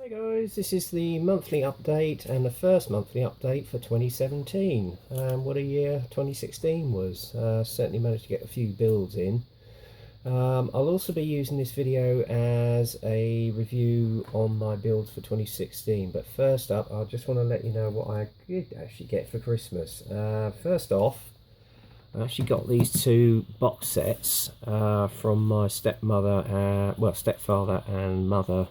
Hey guys, this is the monthly update and the first monthly update for 2017. What a year 2016 was. Certainly managed to get a few builds in. I'll also be using this video as a review on my builds for 2016, but first up I just want to let you know what I did actually get for Christmas. First off, I actually got these two box sets from my stepfather and mother,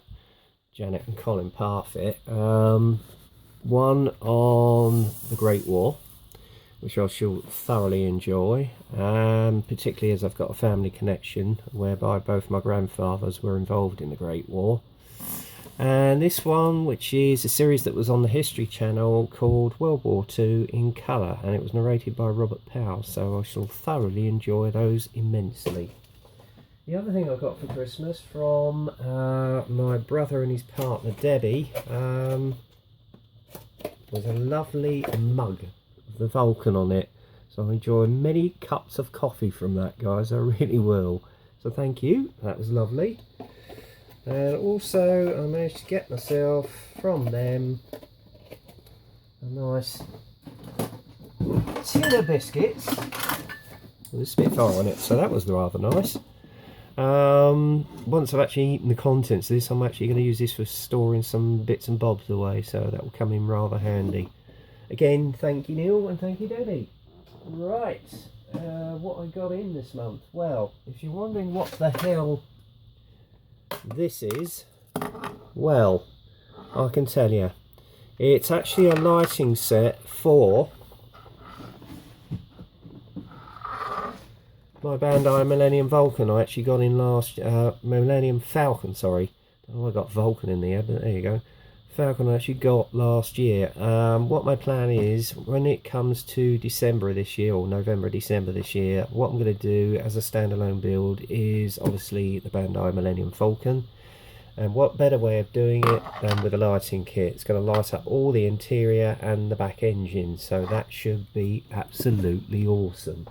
Janet and Colin Parfit. One on the Great War, which I shall thoroughly enjoy, particularly as I've got a family connection whereby both my grandfathers were involved in the Great War. And this one, which is a series that was on the History Channel called World War II in Colour, and it was narrated by Robert Powell, so I shall thoroughly enjoy those immensely. The other thing I got for Christmas from my brother and his partner Debbie was a lovely mug with the Vulcan on it. So I enjoy many cups of coffee from that, guys. I really will. So thank you. That was lovely. And also I managed to get myself from them a nice tin of biscuits with a Spitfire on it. So that was rather nice. Once I've actually eaten the contents of this, I'm actually going to use this for storing some bits and bobs away, so that will come in rather handy. Again, thank you Neil and thank you Debbie. Right, what I got in this month. Well, if you're wondering what the hell this is, well, I can tell you. It's actually a lighting set for my Bandai Millennium Vulcan. I actually got in last Millennium Falcon, sorry. Oh, I got Vulcan in there, but there you go. Falcon I actually got last year. What my plan is, when it comes to December this year, or November, December this year, what I'm going to do as a standalone build is obviously the Bandai Millennium Falcon. And what better way of doing it than with a lighting kit? It's going to light up all the interior and the back engine, so that should be absolutely awesome.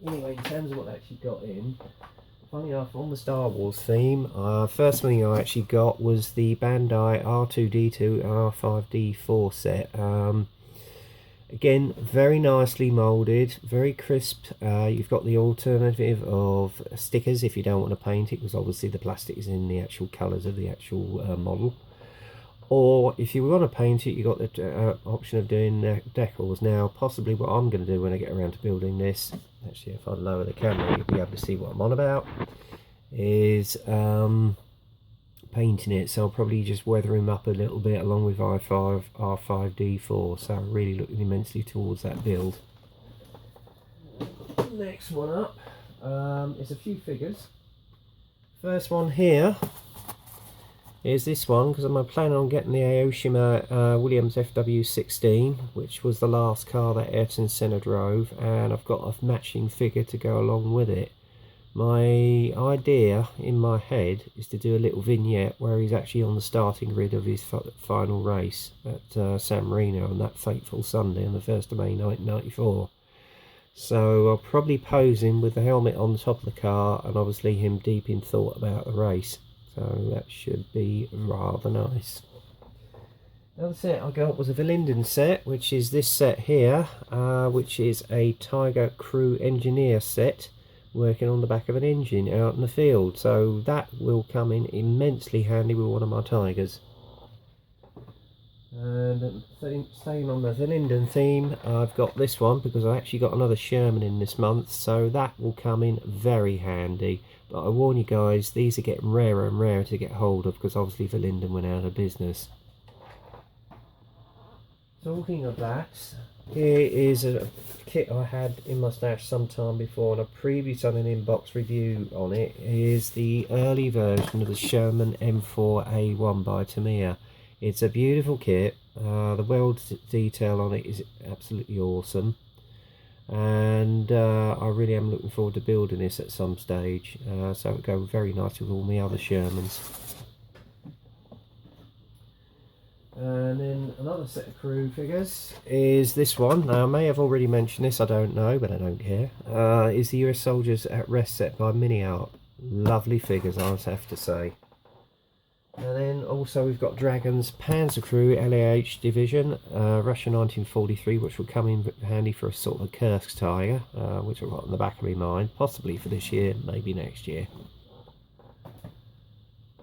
Anyway, in terms of what I actually got in, funny enough, on the Star Wars theme, first thing I actually got was the Bandai R2-D2 and R5-D4 set. Again, very nicely moulded, very crisp. You've got the alternative of stickers if you don't want to paint it, because obviously the plastic is in the actual colours of the actual model. Or if you want to paint it, you've got the option of doing decals. Now, possibly what I'm going to do when I get around to building this, actually if I lower the camera you'll be able to see what I'm on about, is painting it. So I'll probably just weather him up a little bit along with R5-D4. So I'm really looking immensely towards that build. Next one up is a few figures. First one here is this one, because I'm planning on getting the Aoshima Williams FW16, which was the last car that Ayrton Senna drove, and I've got a matching figure to go along with it. My idea in my head is to do a little vignette where he's actually on the starting grid of his final race at San Marino on that fateful Sunday on the 1st of May 1994. So I'll probably pose him with the helmet on the top of the car and obviously him deep in thought about the race. So that should be rather nice. Another set I got was a Verlinden set, which is this set here, which is a Tiger Crew engineer set, working on the back of an engine out in the field. So that will come in immensely handy with one of my Tigers. And staying on the Verlinden theme, I've got this one because I actually got another Sherman in this month, so that will come in very handy. But I warn you guys, these are getting rarer and rarer to get hold of because obviously Verlinden went out of business. Talking of that, here is a kit I had in my stash some time before, and I've previously done an inbox review on it. Is the early version of the Sherman M4A1 by Tamia. It's a beautiful kit. The weld detail on it is absolutely awesome, and I really am looking forward to building this at some stage, so it would go very nice with all my other Shermans. And then another set of crew figures is this one. Now I may have already mentioned this, I don't know, but I don't care. Is the US Soldiers at Rest set by Mini Art. Lovely figures, I have to say. And then also we've got Dragon's Panzer Crew LAH division, Russia 1943, which will come in handy for a sort of a Kursk Tiger, which I've got in the back of my mind, possibly for this year, maybe next year.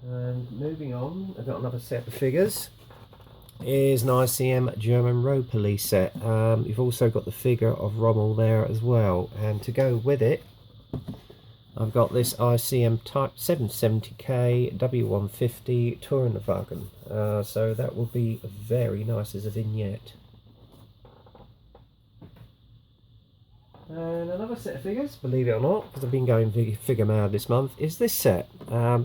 And moving on, I've got another set of figures. Here's an ICM German Road Police set. You've also got the figure of Rommel there as well, and to go with it I've got this ICM Type 770K W150 Touring the Vulcan. So that will be very nice as a vignette. And another set of figures, believe it or not, because I've been going figure mad this month, is this set.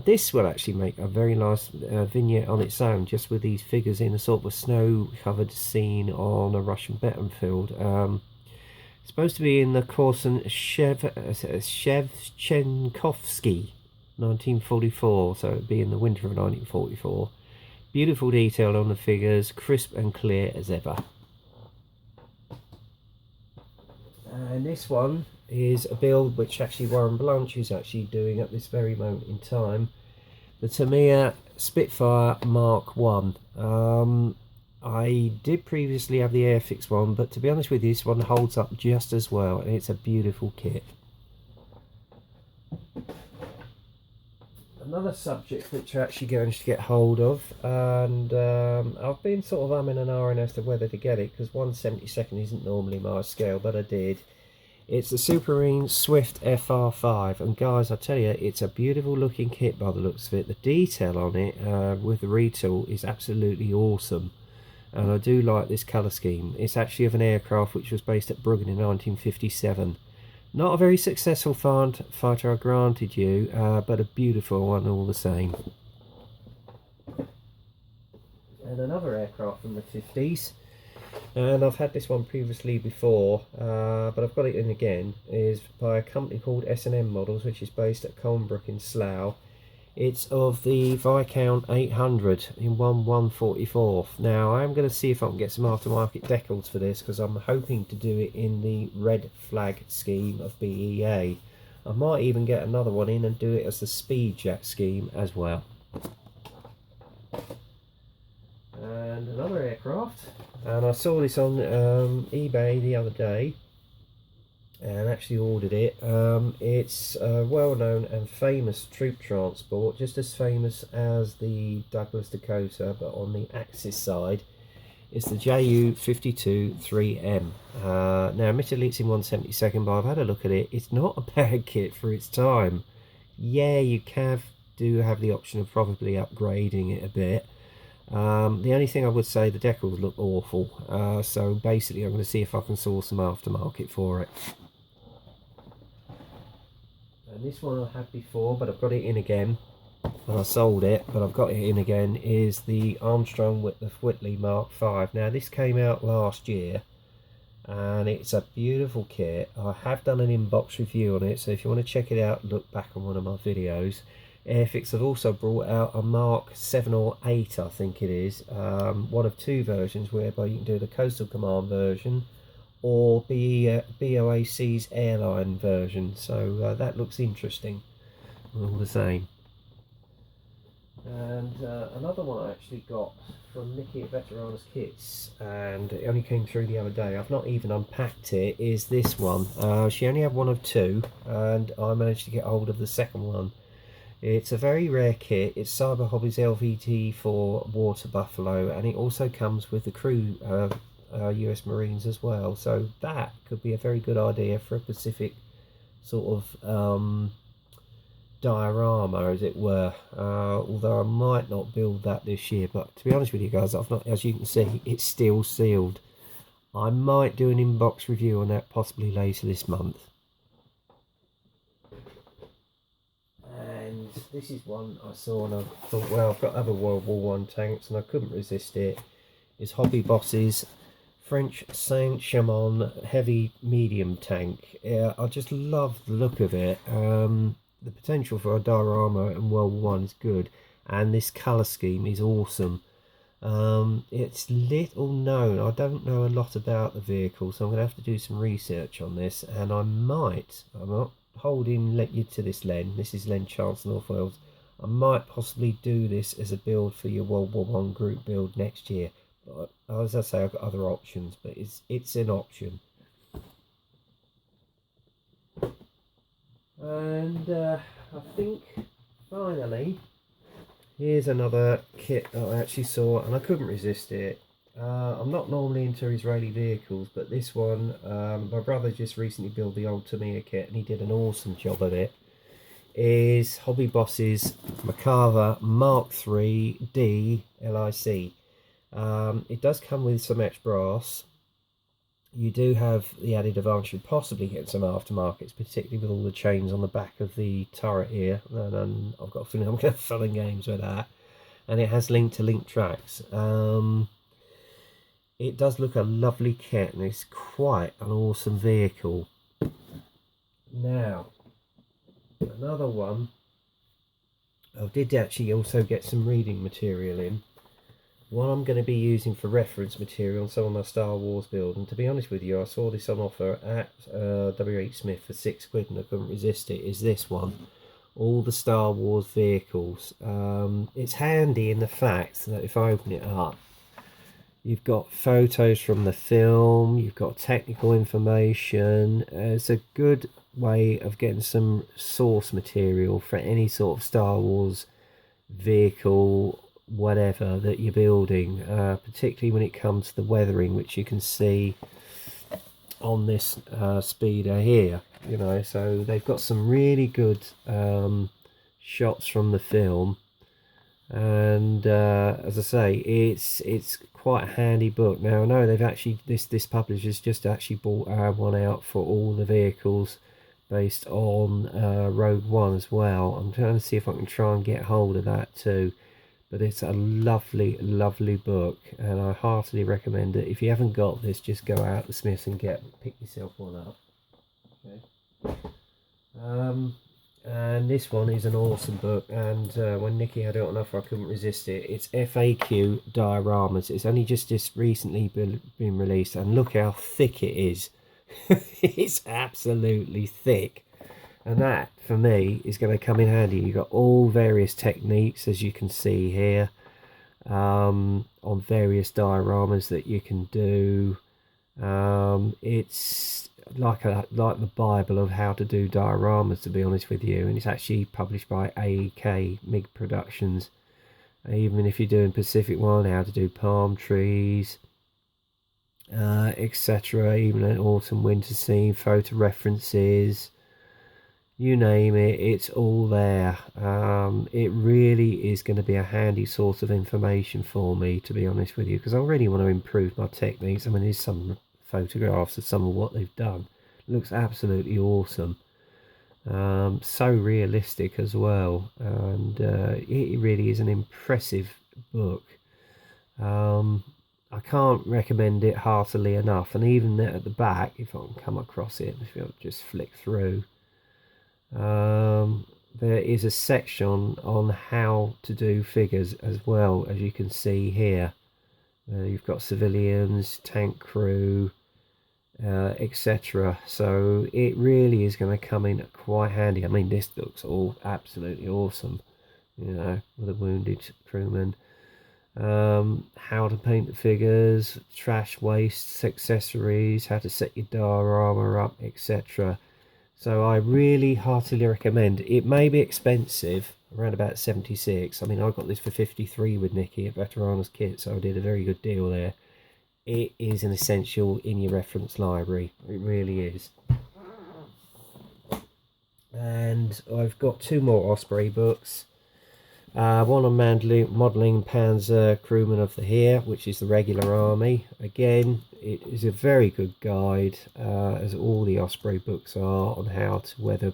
This will actually make a very nice vignette on its own, just with these figures in a sort of a snow-covered scene on a Russian battlefield. It's supposed to be in the Korsun Shevchenkovsky 1944, so it'd be in the winter of 1944. Beautiful detail on the figures, crisp and clear as ever. And this one is a build which actually Warren Blanche is actually doing at this very moment in time. The Tamia Spitfire Mk1. I did previously have the Airfix one, but to be honest with you, this one holds up just as well, and it's a beautiful kit. Another subject which I actually going to get hold of, and I've been sort of umming and ahhing as to whether to get it, because 1/72 isn't normally my scale, but I did. It's the Supermarine Swift FR5, and guys, I tell you, it's a beautiful looking kit by the looks of it. The detail on it with the retool is absolutely awesome, and I do like this colour scheme. It's actually of an aircraft which was based at Bruggen in 1957. Not a very successful fighter, I granted you, but a beautiful one all the same. And another aircraft from the 50s, and I've had this one previously before, but I've got it in again, is by a company called S&M Models, which is based at Colnbrook in Slough. It's of the Viscount 800 in 1/144. Now I am going to see if I can get some aftermarket decals for this, because I'm hoping to do it in the red flag scheme of BEA. I might even get another one in and do it as the Speed Jack scheme as well. And another aircraft, and I saw this on eBay the other day and actually ordered it. It's a well-known and famous troop transport, just as famous as the Douglas Dakota, but on the Axis side it's the JU-52-3M. Now admittedly it's in 1/72, but I've had a look at it. It's not a bad kit for its time. Yeah, you do have the option of probably upgrading it a bit. The only thing I would say, the decals look awful, so basically I'm going to see if I can source some aftermarket for it. And this one I had before, but I've got it in again, and I sold it, but I've got it in again, is the Armstrong Whitley Mk5. Now this came out last year, and it's a beautiful kit. I have done an inbox review on it, so if you want to check it out, look back on one of my videos. Airfix have also brought out a Mark 7 or 8, I think it is, one of two versions, whereby you can do the Coastal Command version or BOAC's airline version, so that looks interesting all the same. And another one I actually got from Nikki at Veteranos Kits, and it only came through the other day, I've not even unpacked it, is this one. She only had one of two, and I managed to get hold of the second one. It's a very rare kit. It's Saba Hobbies LVT for Water Buffalo, and it also comes with the crew US Marines as well, so that could be a very good idea for a Pacific sort of diorama, as it were, although I might not build that this year. But to be honest with you guys, I've not, as you can see, it's still sealed. I might do an inbox review on that possibly later this month. And this is one I saw and I thought, well, I've got other World War I tanks and I couldn't resist it. It's Hobby Boss's French Saint-Chamond heavy medium tank. I just love the look of it. The potential for a diorama in World War I is good, and this colour scheme is awesome. It's little known. I don't know a lot about the vehicle, so I'm going to have to do some research on this, and I'm not holding you to this Len. This is Len Chance, North Wales. I might possibly do this as a build for your World War One group build next year. But as I say, I've got other options, but it's an option. And I think finally, here's another kit that I actually saw and I couldn't resist it. I'm not normally into Israeli vehicles, but this one, my brother just recently built the old Tamia kit and he did an awesome job of it. Is Hobby Boss's Merkava Mark III D LIC. It does come with some extra brass. You do have the added advantage of possibly getting some aftermarkets, particularly with all the chains on the back of the turret here. And I've got a feeling I'm going to have fun and games with that. And it has link-to-link tracks. It does look a lovely kit, and it's quite an awesome vehicle. Now, another one, I did actually also get some reading material in. One I'm going to be using for reference material on some of my Star Wars build, and to be honest with you, I saw this on offer at WH Smith for £6 and I couldn't resist it, is this one. All the Star Wars vehicles. It's handy in the fact that if I open it up, you've got photos from the film, you've got technical information. It's a good way of getting some source material for any sort of Star Wars vehicle, whatever that you're building, particularly when it comes to the weathering, which you can see on this speeder here. You know, so they've got some really good shots from the film, and as I say, it's quite a handy book. Now I know they've actually this publisher's just actually bought one out for all the vehicles based on Rogue One as well. I'm trying to see if I can try and get hold of that too, but it's a lovely book, and I heartily recommend it. If you haven't got this, just go out to Smiths and pick yourself one up. Okay. And this one is an awesome book, and when Nikki had it on offer I couldn't resist it. It's FAQ dioramas. It's only just recently been released, and look how thick it is. It's absolutely thick, and that for me is going to come in handy. You've got all various techniques, as you can see here, on various dioramas that you can do. It's like the Bible of how to do dioramas, to be honest with you, and it's actually published by AEK MiG Productions. Even if you're doing Pacific One, how to do palm trees, etc., even an autumn winter scene, photo references, you name it, it's all there. It really is going to be a handy source of information for me, to be honest with you, because I really want to improve my techniques. I mean, there's some photographs of some of what they've done. It looks absolutely awesome. So realistic as well, and it really is an impressive book. I can't recommend it heartily enough. And even at the back, if I can come across it, if I'll just flick through, there is a section on how to do figures as well, as you can see here. You've got civilians, tank crew, etc. So it really is going to come in quite handy. I mean, this looks all absolutely awesome, you know, with a wounded crewman. How to paint the figures, trash waste, accessories, how to set your diorama up, etc. So I really heartily recommend. It may be expensive, around about 76. I mean, I got this for 53 with Nikki at Veterana's Kit, so I did a very good deal there. It is an essential in your reference library. It really is. And I've got two more Osprey books. One on modelling Panzer Crewman of the Here, which is the regular army. Again, it is a very good guide, as all the Osprey books are, on how to weather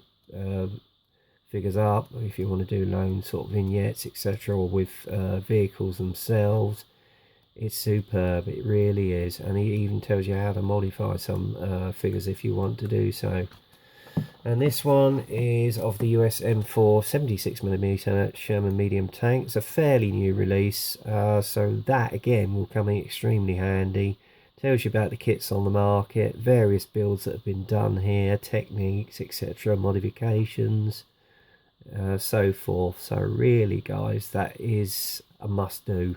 figures up, if you want to do lone sort of vignettes, etc., or with vehicles themselves. It's superb, it really is, and it even tells you how to modify some figures if you want to do so. And this one is of the US M4 76mm Sherman medium tank. It's a fairly new release, so that again will come in extremely handy. Tells you about the kits on the market, various builds that have been done here, techniques, etc., modifications, so forth. So really guys, that is a must do.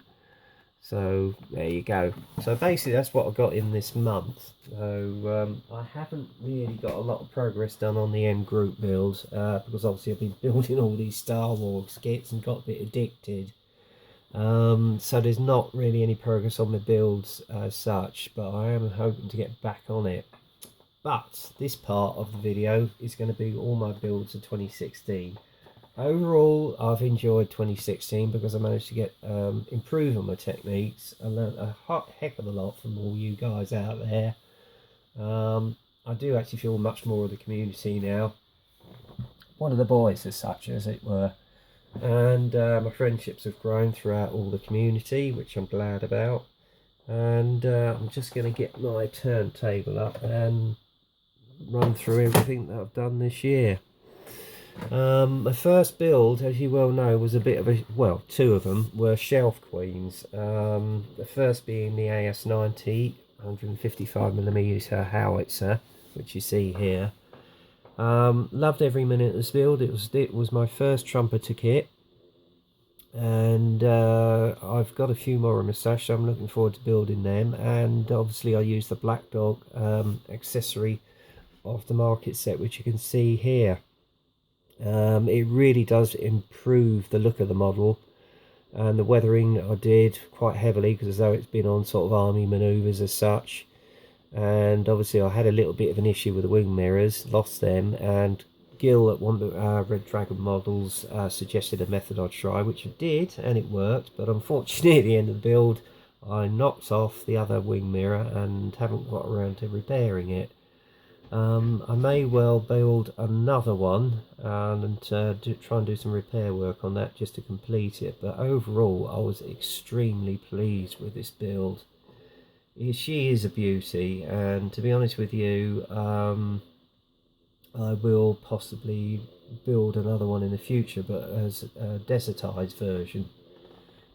So there you go. So basically that's what I got in this month. So I haven't really got a lot of progress done on the M group build, because obviously I've been building all these Star Wars kits and got a bit addicted. So there's not really any progress on the builds as such, but I am hoping to get back on it. But this part of the video is going to be all my builds of 2016. Overall, I've enjoyed 2016 because I managed to get improve on my techniques. I learned a heck of a lot from all you guys out there. I do actually feel much more of the community now. One of the boys as such, as it were. And my friendships have grown throughout all the community, which I'm glad about. And I'm just going to get my turntable up and run through everything that I've done this year. My first build, as you well know, was a bit of a, well, two of them were shelf queens. The first being the AS90 155mm Howitzer, which you see here. Loved every minute of this build. It was my first trumpeter kit, and I've got a few more in my stash, so I'm looking forward to building them. And obviously I used the Black Dog accessory aftermarket set, which you can see here. It really does improve the look of the model, and the weathering I did quite heavily because as though it's been on sort of army manoeuvres as such. And obviously I had a little bit of an issue with the wing mirrors, lost them, and Gil at one of the Red Dragon models suggested a method I'd try, which I did, and it worked. But unfortunately at the end of the build I knocked off the other wing mirror and haven't got around to repairing it. I may well build another one and try and do some repair work on that just to complete it. But overall I was extremely pleased with this build. She is a beauty, and to be honest with you, I will possibly build another one in the future, but as a desertized version.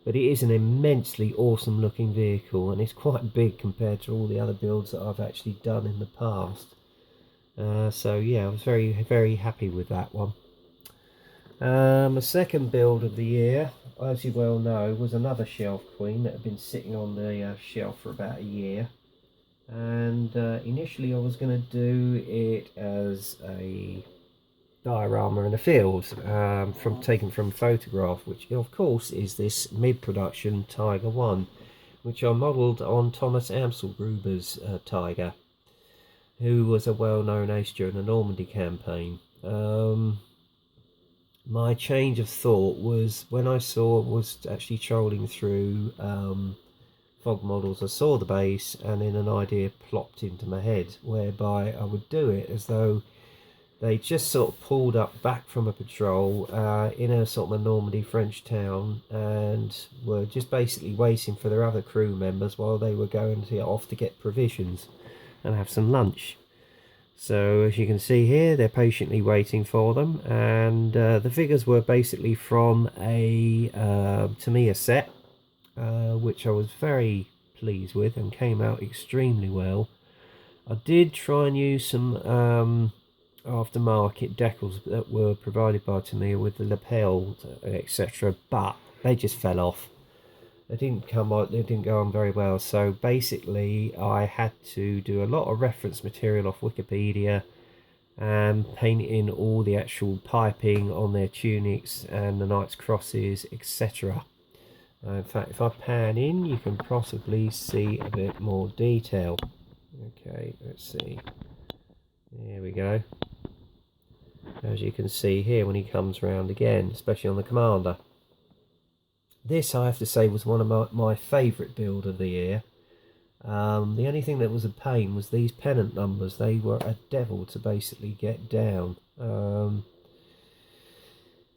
But it is an immensely awesome looking vehicle, and it's quite big compared to all the other builds that I've actually done in the past. So yeah, I was very, very happy with that one. The second build of the year, as you well know, was another shelf queen that had been sitting on the shelf for about a year. And initially I was going to do it as a diorama in a field, taken from a photograph, which of course is this mid-production Tiger 1, which I modelled on Thomas Amstelgruber's Tiger, who was a well-known ace during the Normandy campaign. My change of thought was when I was actually trolling through fog models, I saw the base and then an idea plopped into my head whereby I would do it as though they just sort of pulled up back from a patrol in a sort of a Normandy French town and were just basically waiting for their other crew members while they were going off to get provisions and have some lunch. So as you can see here, they're patiently waiting for them, and the figures were basically from a Tamia set, which I was very pleased with and came out extremely well. I did try and use some aftermarket decals that were provided by Tamia with the lapel, etc., but they just fell off. They didn't come out, they didn't go on very well. So basically I had to do a lot of reference material off Wikipedia and paint in all the actual piping on their tunics and the Knights Crosses, etc. In fact, if I pan in, you can possibly see a bit more detail. Okay, let's see. There we go. As you can see here when he comes round again, especially on the commander. This, I have to say, was one of my favourite build of the year. The only thing that was a pain was these pennant numbers. They were a devil to basically get down.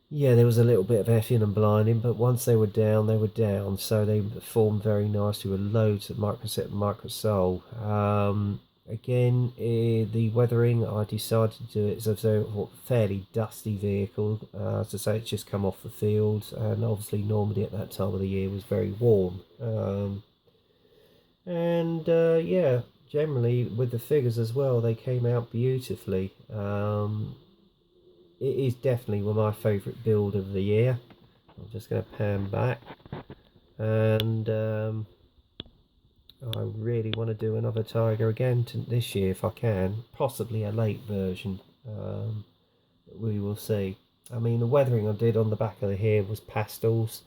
Yeah, there was a little bit of effing and blinding, but once they were down, so they formed very nicely with loads of microset and microsole. Again, the weathering, I decided to do it as a fairly dusty vehicle. As I say, it's just come off the field, and obviously Normandy at that time of the year was very warm. Yeah, generally with the figures as well, they came out beautifully. it is definitely one of my favourite build of the year. I'm just going to pan back, and I really want to do another Tiger again this year if I can, possibly a late version. We will see. I mean, the weathering I did on the back of the here was pastels,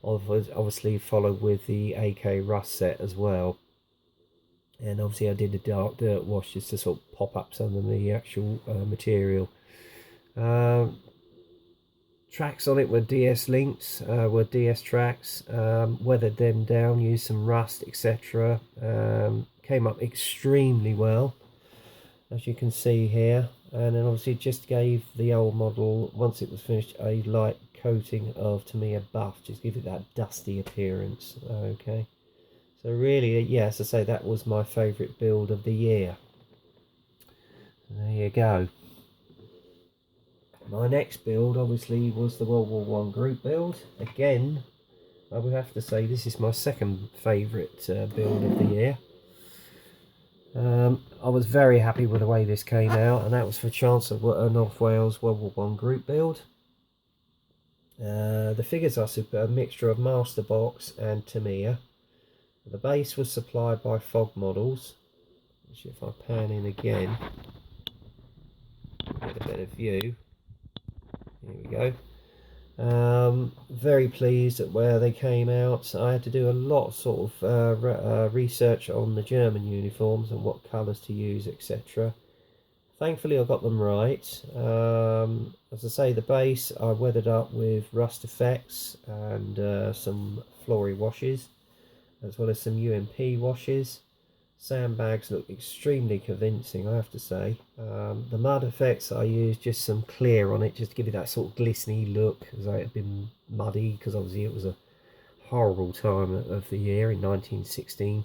obviously followed with the AK rust set as well, and obviously I did a dark dirt wash just to sort of pop up some of the actual material. Tracks on it were DS links, were DS tracks, weathered them down, used some rust, etc. Came up extremely well, as you can see here, and then obviously just gave the old model, once it was finished, a light coating of Tamia buff, just give it that dusty appearance. Okay, so really, yeah, as I say, that was my favourite build of the year. There you go. My next build obviously was the World War I group build. Again, I would have to say this is my second favourite build of the year. I was very happy with the way this came out, and that was for Chancellor North Wales World War I group build. The figures are a mixture of Master Box and Tamia. The base was supplied by Fog Models, which if I pan in again, get a better view. Here we go. Very pleased at where they came out. I had to do a lot of sort of research on the German uniforms and what colours to use, etc. Thankfully I got them right. As I say, the base I weathered up with rust effects and some flory washes, as well as some UMP washes. Sandbags look extremely convincing, I have to say. The mud effects, I used just some clear on it just to give it that sort of glistening look, as though it had been muddy, because obviously it was a horrible time of the year in 1916.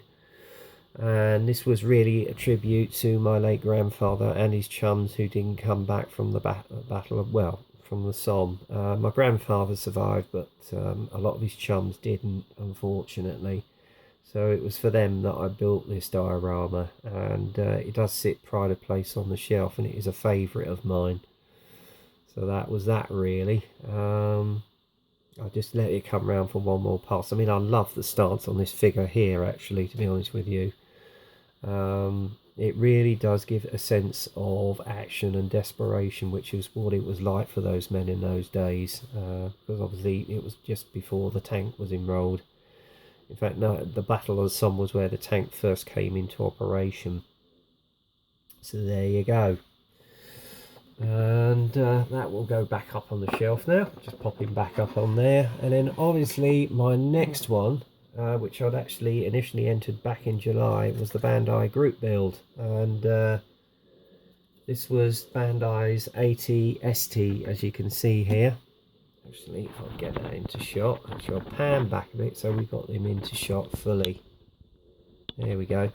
And this was really a tribute to my late grandfather and his chums who didn't come back from the battle of, well, from the Somme. My grandfather survived, but a lot of his chums didn't, unfortunately. So it was for them that I built this diorama, and it does sit pride of place on the shelf, and it is a favourite of mine. So that was that, really. I just let it come round for one more pass. I mean, I love the stance on this figure here, actually, to be honest with you. It really does give a sense of action and desperation, which is what it was like for those men in those days, because obviously it was just before the tank was enrolled. In fact, no, the Battle of the Somme was where the tank first came into operation. So there you go. And that will go back up on the shelf now. Just popping back up on there. And then obviously my next one, which I'd actually initially entered back in July, was the Bandai group build. And this was Bandai's 80 ST, as you can see here. Actually, if I get that into shot, actually I'll pan back a bit so we got them into shot fully. There we go.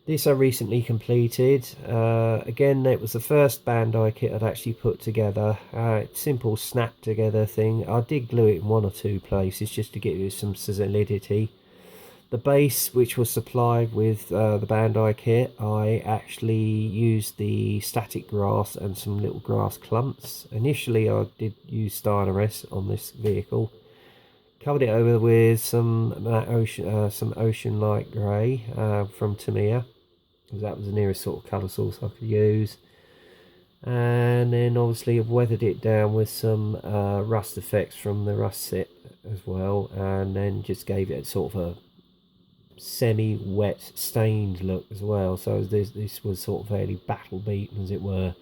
This I recently completed. Again, it was the first Bandai kit I'd actually put together. Simple snap together thing. I did glue it in one or two places just to give it some solidity. The base, which was supplied with the Bandai kit, I actually used the static grass and some little grass clumps. Initially I did use Styrus on this vehicle. Covered it over with some ocean light grey from Tamia, because that was the nearest sort of colour source I could use. And then obviously I've weathered it down with some rust effects from the rust set as well, and then just gave it sort of a semi-wet stained look as well, so this was sort of fairly battle beaten, as it were.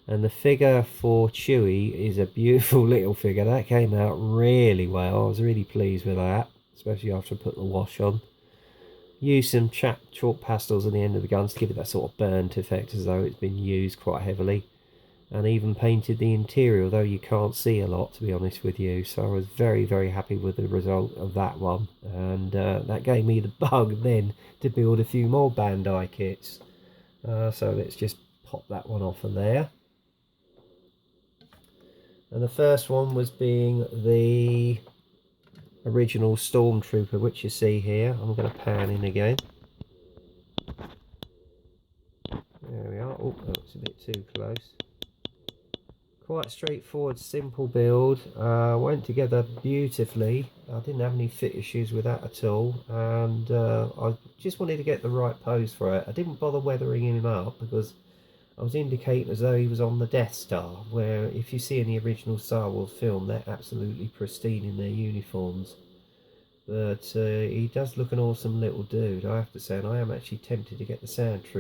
And the figure for Chewie is a beautiful little figure. That came out really well. I was really pleased with that, especially after I put the wash on. Used some chalk pastels on the end of the guns to give it that sort of burnt effect, as though it's been used quite heavily. And even painted the interior, although you can't see a lot, to be honest with you. So I was very, very happy with the result of that one. And that gave me the bug then to build a few more Bandai kits. So let's just pop that one off of there. And the first one was being the original Stormtrooper, which you see here. I'm going to pan in again. There we are. Oh, that's a bit too close. Quite straightforward, simple build. Went together beautifully. I didn't have any fit issues with that at all, and I just wanted to get the right pose for it. I didn't bother weathering him up because I was indicating as though he was on the Death Star, where if you see in the original Star Wars film, they're absolutely pristine in their uniforms. But he does look an awesome little dude, I have to say, and I am actually tempted to get the Sandtrooper